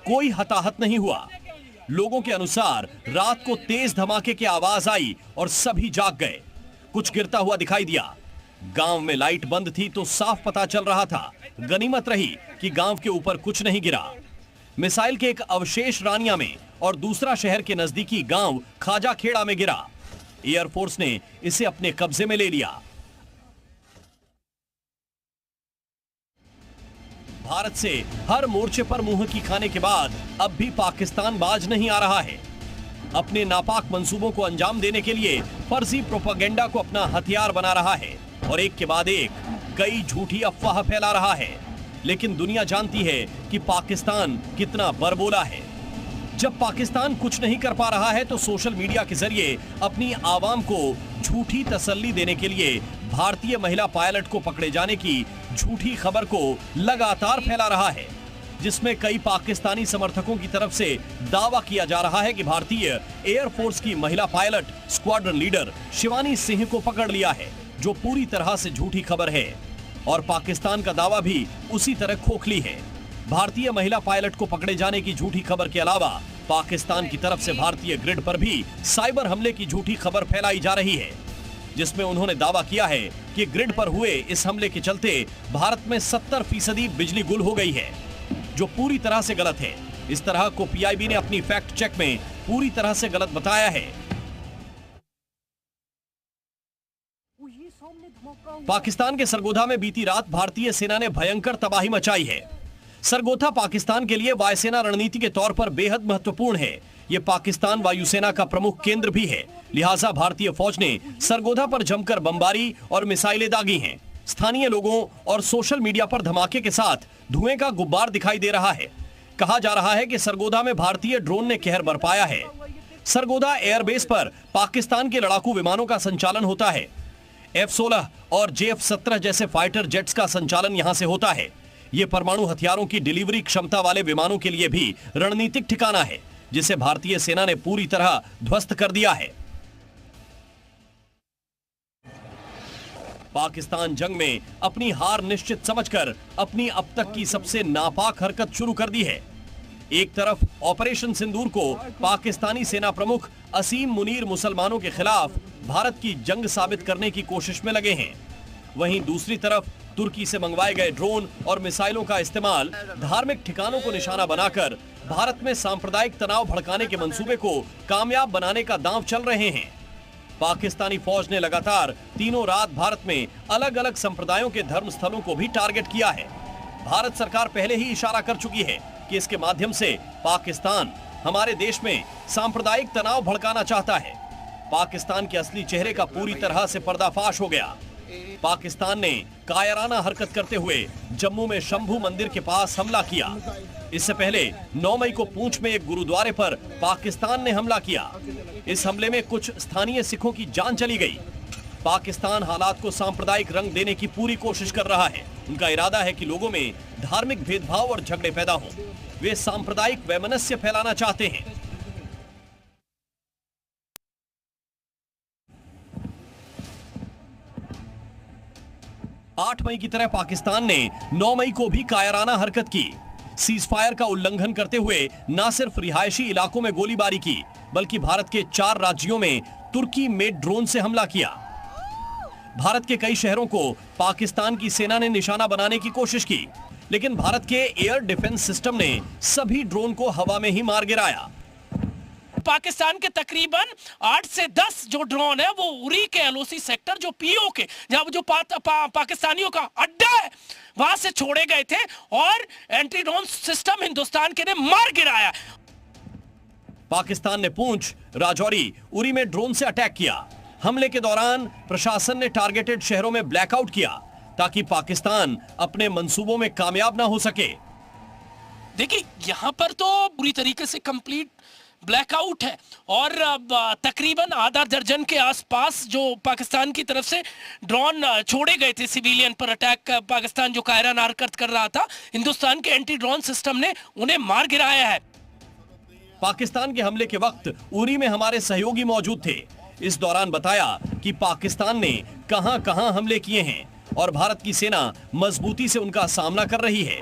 कोई हताहत नहीं हुआ। लोगों के अनुसार रात को तेज धमाके की आवाज आई और सभी जाग गए। कुछ गिरता हुआ दिखाई दिया। गांव में लाइट बंद थी तो साफ पता चल रहा था। गनीमत रही कि गांव के ऊपर कुछ नहीं गिरा। मिसाइल के एक अवशेष रानिया में और दूसरा शहर के नजदीकी गांव खाजाखेड़ा में गिरा। एयरफोर्स ने इसे अपने कब्जे में ले लिया। भारत से हर मोर्चे पर मुंह की खाने के बाद अब भी पाकिस्तान बाज नहीं आ रहा है। अपने नापाक मंसूबों को अंजाम देने के लिए फर्जी प्रोपेगेंडा को अपना हथियार बना रहा है और एक के बाद एक कई झूठी अफवाह फैला रहा है। लेकिन दुनिया जानती है कि पाकिस्तान कितना बरबोला है। जब पाकिस्तान कुछ नहीं कर पा रहा है तो सोशल मीडिया के जरिए अपनी आवाम को झूठी तसल्ली देने के लिए भारतीय महिला पायलट को पकड़े जाने की झूठी खबर को लगातार फैला रहा है, जिसमें कई पाकिस्तानी समर्थकों की तरफ से दावा किया जा रहा है कि भारतीय एयरफोर्स की महिला pilot squadron leader Shivani Singh को पकड़ लिया है, जो पूरी तरह से झूठी खबर है और पाकिस्तान का दावा भी उसी तरह खोखली है। भारतीय महिला पायलट को पकड़े जाने की झूठी खबर के अलावा पाकिस्तान की तरफ से भारतीय ग्रिड पर भी साइबर हमले की झूठी खबर फैलाई जा रही है, जिसमें उन्होंने दावा किया है कि ग्रिड पर हुए इस हमले के चलते भारत में 70% बिजली गुल हो गई है, जो पूरी तरह से गलत है। इस तरह को पीआईबी ने अपनी फैक्ट चेक में पूरी तरह से गलत बताया है। पाकिस्तान के सरगोधा में बीती रात भारतीय सेना ने भयंकर तबाही मचाई है। सरगोधा पाकिस्तान के लिए वायुसेना रणनीति के तौर पर बेहद महत्वपूर्ण है। यह पाकिस्तान वायुसेना का प्रमुख केंद्र भी है, लिहाजा भारतीय फौज ने सरगोधा पर जमकर बमबारी और मिसाइलें दागी हैं। स्थानीय लोगों और सोशल मीडिया पर धमाके के साथ धुएं का गुब्बार दिखाई दे रहा है। कहा जा रहा है कि सरगोधा में भारतीय ड्रोन ने कहर बरपाया है। सरगोधा एयरबेस पर पाकिस्तान के लड़ाकू विमानों का संचालन होता है। F-16 और JF-17 जैसे फाइटर जेट्स का संचालन यहां से होता है। ये परमाणु हथियारों की डिलीवरी क्षमता वाले विमानों के लिए भी रणनीतिक ठिकाना है, जिसे भारतीय सेना ने पूरी तरह ध्वस्त कर दिया है। पाकिस्तान जंग में अपनी हार निश्चित समझकर अपनी अब तक की सबसे नापाक हरकत शुरू कर दी है। एक तरफ ऑपरेशन सिंदूर को पाकिस्तानी सेना प्रमुख असीम मुनीर मुसलमानों के खिलाफ भारत की जंग साबित करने की कोशिश में लगे हैं, वहीं दूसरी तरफ तुर्की से मंगवाए गए ड्रोन और मिसाइलों का इस्तेमाल धार्मिक ठिकानों को निशाना बनाकर भारत में सांप्रदायिक तनाव भड़काने के मंसूबे को कामयाब बनाने का दांव चल रहे हैं। पाकिस्तानी फौज ने लगातार तीनों रात भारत में अलग अलग संप्रदायों के धर्म स्थलों को भी टारगेट किया है। भारत सरकार पहले ही इशारा कर चुकी है कि इसके माध्यम से पाकिस्तान हमारे देश में सांप्रदायिक तनाव भड़काना चाहता है। पाकिस्तान के असली चेहरे का पूरी तरह से पर्दाफाश हो गया। पाकिस्तान ने कायराना हरकत करते हुए जम्मू में शंभू मंदिर के पास हमला किया। इससे पहले 9 मई को पूंछ में एक गुरुद्वारे पर पाकिस्तान ने हमला किया। इस हमले में कुछ स्थानीय सिखों की जान चली गई। पाकिस्तान हालात को सांप्रदायिक रंग देने की पूरी कोशिश कर रहा है। उनका इरादा है कि लोगों में धार्मिक भेदभाव और झगड़े पैदा हों। वे सांप्रदायिक वैमनस्य फैलाना चाहते हैं। 8 मई की तरह पाकिस्तान ने 9 मई को भी कायराना हरकत की। सीज फायर का उल्लंघन करते हुए न सिर्फ रिहायशी इलाकों में गोलीबारी की, बल्कि भारत के 4 राज्यों में तुर्की मेड ड्रोन से हमला किया। भारत के कई शहरों को पाकिस्तान की सेना ने निशाना बनाने की कोशिश की, लेकिन भारत के एयर डिफेंस सिस्टम ने सभी ड्रोन को हवा में ही मार गिराया। पाकिस्तान के तकरीबन 8 से 10 जो ड्रोन है वो उरी के एलओसी सेक्टर जो पीओ के जहां जो पाकिस्तानियों का अड्डा है वहां से छोड़े गए थे और एंटी ड्रोन सिस्टम हिंदुस्तान के ने मार गिराया। पाकिस्तान ने पूंछ, राजौरी, उरी में ड्रोन से अटैक किया। हमले के दौरान प्रशासन ने टारगेटेड शहरों में ब्लैकआउट किया ताकि पाकिस्तान अपने मंसूबों में कामयाब ना हो सके। देखिए यहां पर तो पूरी तरीके से कंप्लीट ब्लैकआउट है और तकरीबन आधा दर्जन के आसपास जो पाकिस्तान की तरफ से ड्रोन छोड़े गए थे सिविलियन पर अटैक पाकिस्तान जो कायराना हरकत कर रहा था, हिंदुस्तान के एंटी ड्रोन सिस्टम ने उन्हें मार गिराया है। पाकिस्तान के हमले के वक्त उरी में हमारे सहयोगी मौजूद थे। इस दौरान बताया कि पाकिस्तान ने कहां-कहां हमले किए हैं और भारत की सेना मजबूती से उनका सामना कर रही है।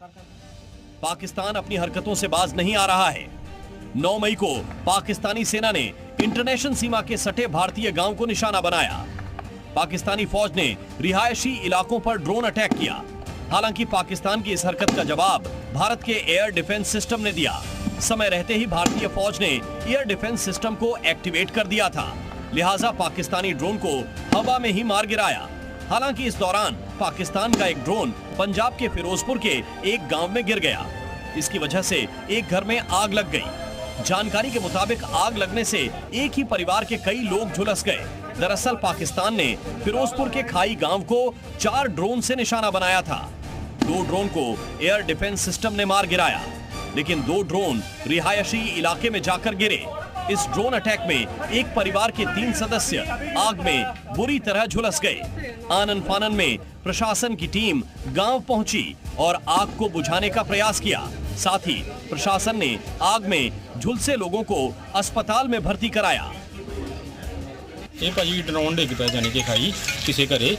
पाकिस्तान अपनी हरकतों से बाज नहीं आ रहा है। 9 मई को पाकिस्तानी सेना ने इंटरनेशनल सीमा के सटे भारतीय गांव को निशाना बनाया। पाकिस्तानी फौज ने रिहायशी इलाकों पर ड्रोन अटैक किया। हालांकि पाकिस्तान की इस हरकत का जवाब भारत के एयर डिफेंस सिस्टम ने दिया। समय रहते ही भारतीय फौज ने एयर डिफेंस सिस्टम को एक्टिवेट कर दिया था, लिहाजा पाकिस्तानी ड्रोन को हवा में ही मार गिराया। हालांकि इस दौरान पाकिस्तान का एक ड्रोन पंजाब के फिरोजपुर के एक गांव में गिर गया। इसकी वजह से एक घर में आग लग गई। जानकारी के मुताबिक आग लगने से एक ही परिवार के कई लोग झुलस गए। दरअसल पाकिस्तान ने फिरोजपुर के खाई गांव को 4 ड्रोन से निशाना बनाया था। 2 ड्रोन को एयर डिफेंस सिस्टम ने मार गिराया, लेकिन 2 ड्रोन रिहायशी इलाके में जाकर गिरे। इस ड्रोन अटैक में एक परिवार के 3 सदस्य आग में बुरी तरह झुलस गए। आनन फानन में प्रशासन की टीम गांव पहुंची और आग को बुझाने का प्रयास किया। साथ ही प्रशासन ने आग में झुलसे लोगों को अस्पताल में भर्ती कराया। ਇਹ ਭਾਜੀ ਡਰੋਨ ਡਿੱਗ ਪਿਆ ਜਾਨੀ ਕਿ ਖਾਈ ਕਿਸੇ ਘਰੇ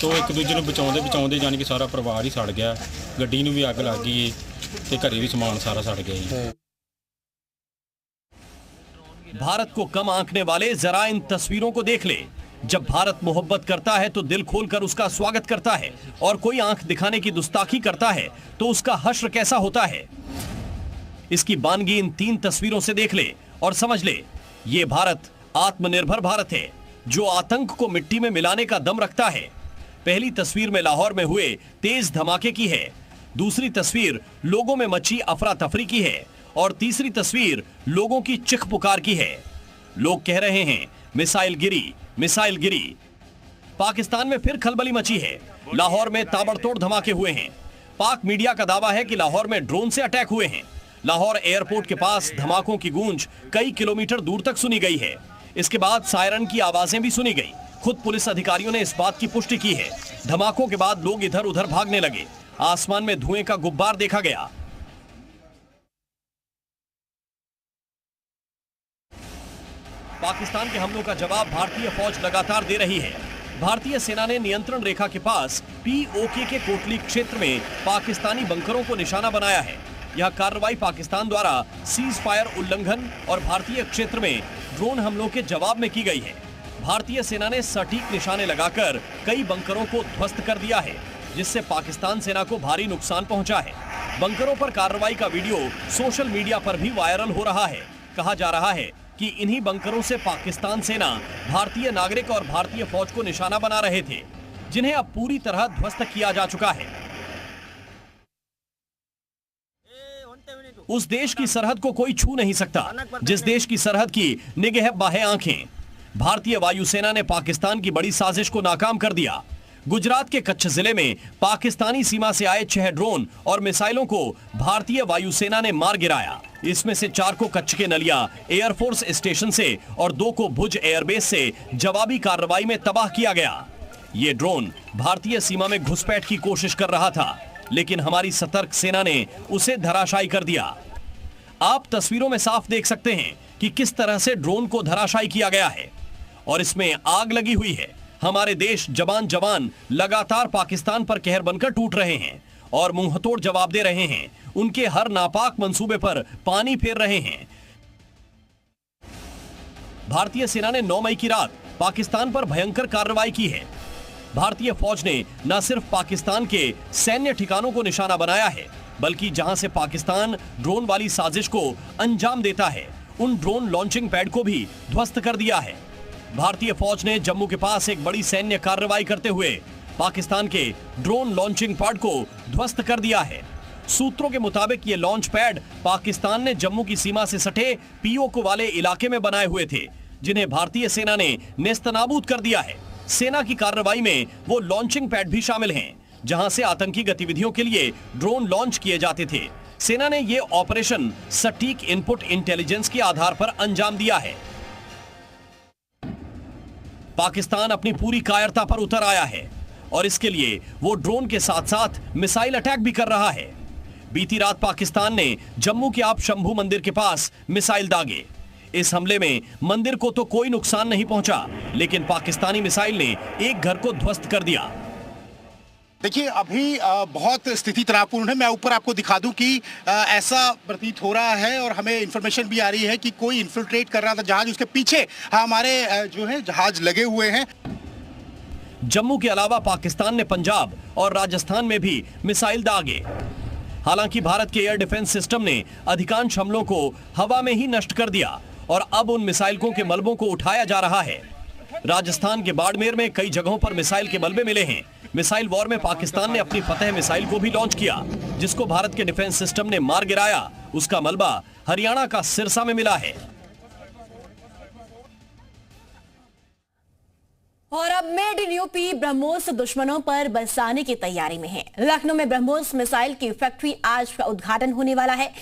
ਤੋਂ ਇੱਕ ਦੂਜੇ ਨੂੰ ਬਚਾਉਂਦੇ ਜਾਨੀ ਕਿ ਸਾਰਾ ਪਰਿਵਾਰ ਹੀ ਸੜ ਗਿਆ। ਗੱਡੀ ਨੂੰ ਵੀ ਅੱਗ ਲੱਗ ਗਈ ਤੇ ਘਰੇ ਵੀ ਸਮਾਨ ਸਾਰਾ ਸੜ ਗਿਆ ਜੀ। भारत को कम आंकने वाले जरा इन तस्वीरों को देख ले। जब भारत मोहब्बत करता है तो दिल खोलकर उसका स्वागत करता है, और कोई आंख दिखाने की गुस्ताखी करता है तो उसका हश्र कैसा होता है। इसकी बानगी इन 3 तस्वीरों से देख ले और समझ ले, ये भारत आत्मनिर्भर भारत है जो आतंक को मिट्टी में मिलाने का दम रखता है। पहली तस्वीर में लाहौर में हुए तेज धमाके की है, दूसरी तस्वीर लोगों में मची अफरा तफरी की है, और तीसरी तस्वीर लोगों की चिख पुकार की है। लोग कह रहे हैं मिसाइल गिरी, मिसाइल गिरी। पाकिस्तान में फिर खलबली मची है। लाहौर में ताबड़तोड़ धमाके हुए हैं। पाक मीडिया का दावा है कि लाहौर में ड्रोन से अटैक हुए हैं। लाहौर एयरपोर्ट के पास धमाकों की गूंज कई किलोमीटर दूर तक सुनी गई है। इसके बाद सायरन की आवाजें भी सुनी गई। खुद पुलिस अधिकारियों ने इस बात की पुष्टि की है। धमाकों के बाद लोग इधर उधर भागने लगे। आसमान में धुएं का गुब्बार देखा गया। पाकिस्तान के हमलों का जवाब भारतीय फौज लगातार दे रही है। भारतीय सेना ने नियंत्रण रेखा के पास POK के कोटली क्षेत्र में पाकिस्तानी बंकरों को निशाना बनाया है। यह कार्रवाई पाकिस्तान द्वारा सीज फायर उल्लंघन और भारतीय क्षेत्र में ड्रोन हमलों के जवाब में की गई है। भारतीय सेना ने सटीक निशाने लगाकर कई बंकरों को ध्वस्त कर दिया है, जिससे पाकिस्तान सेना को भारी नुकसान पहुंचा है। बंकरों पर कार्रवाई का वीडियो सोशल मीडिया पर भी वायरल हो रहा है। कहा जा रहा है कि इन्हीं बंकरों से पाकिस्तान सेना भारतीय नागरिक और भारतीय फौज को निशाना बना रहे थे, जिन्हें अब पूरी तरह ध्वस्त किया जा चुका है। उस देश की सरहद को कोई छू नहीं सकता जिस देश की सरहद की निगहबान आंखें। भारतीय वायुसेना ने पाकिस्तान की बड़ी साजिश को नाकाम कर दिया। गुजरात के कच्छ जिले में पाकिस्तानी सीमा से आए 6 ड्रोन और मिसाइलों को भारतीय वायुसेना ने मार गिराया। इसमें से 4 को कच्छ के नलिया एयरफोर्स स्टेशन से और 2 को भुज एयरबेस से जवाबी कार्रवाई में तबाह किया गया। ये ड्रोन भारतीय सीमा में घुसपैठ की कोशिश कर रहा था, लेकिन हमारी सतर्क सेना ने उसे धराशायी कर दिया। आप तस्वीरों में साफ देख सकते हैं कि किस तरह से ड्रोन को धराशायी किया गया है, और इसमें आग लगी हुई है। हमारे देश जवान लगातार पाकिस्तान पर कहर बनकर टूट रहे हैं और मुंहतोड़ जवाब दे रहे हैं। उनके हर नापाक मंसूबे पर पानी फेर रहे हैं। भारतीय सेना ने 9 मई की रात पाकिस्तान पर भयंकर कार्रवाई की है। भारतीय फौज ने न सिर्फ पाकिस्तान के सैन्य ठिकानों को निशाना बनाया है, बल्कि जहां से पाकिस्तान ड्रोन वाली साजिश को अंजाम देता है, उन ड्रोन लॉन्चिंग पैड को भी ध्वस्त कर दिया है। भारतीय फौज ने जम्मू के पास एक बड़ी सैन्य कार्रवाई करते हुए पाकिस्तान के ड्रोन लॉन्चिंग पैड को ध्वस्त कर दिया है। सूत्रों के मुताबिक ये लॉन्च पैड पाकिस्तान ने जम्मू की सीमा से सटे POK वाले इलाके में बनाए हुए थे, जिन्हें भारतीय सेना ने नेस्तनाबूद कर दिया है। सेना की कार्रवाई में वो लॉन्चिंग पैड भी शामिल हैं, जहां से आतंकी गतिविधियों के लिए ड्रोन लॉन्च किए जाते थे। सेना ने ये ऑपरेशन सटीक इनपुट इंटेलिजेंस के आधार पर अंजाम दिया है। पाकिस्तान अपनी पूरी कायरता पर उतर आया है और इसके लिए वो ड्रोन के साथ साथ मिसाइल अटैक भी कर रहा है। बीती रात पाकिस्तान ने जम्मू के आप शंभू मंदिर के पास मिसाइल दागे। इस हमले में मंदिर को तो कोई नुकसान नहीं पहुंचा, लेकिन पाकिस्तानी मिसाइल ने एक घर को ध्वस्त कर दिया। देखिए अभी बहुत स्थिति तनावपूर्ण है। मैं ऊपर आपको दिखा दूं कि ऐसा प्रतीत हो रहा है और हमें इंफॉर्मेशन भी आ रही है कि कोई इन्फिल्ट्रेट कर रहा था जहाज, उसके पीछे हमारे जो है जहाज लगे हुए हैं। जम्मू के अलावा पाकिस्तान ने पंजाब और राजस्थान में भी मिसाइल दागे। हालांकि भारत के एयर डिफेंस सिस्टम ने अधिकांश हमलों को हवा में ही नष्ट कर दिया और अब उन मिसाइलों के मलबों को उठाया जा रहा है। राजस्थान के बाड़मेर में कई जगहों पर मिसाइल के मलबे मिले हैं। मिसाइल वॉर में पाकिस्तान ने अपनी फतेह मिसाइल को भी लॉन्च किया, जिसको भारत के डिफेंस सिस्टम ने मार गिराया। उसका मलबा हरियाणा का सिरसा में मिला है। और अब मेड इन यूपी ब्रह्मोस दुश्मनों पर बरसाने की तैयारी में है। लखनऊ में ब्रह्मोस मिसाइल की फैक्ट्री आज का उद्घाटन होने वाला है।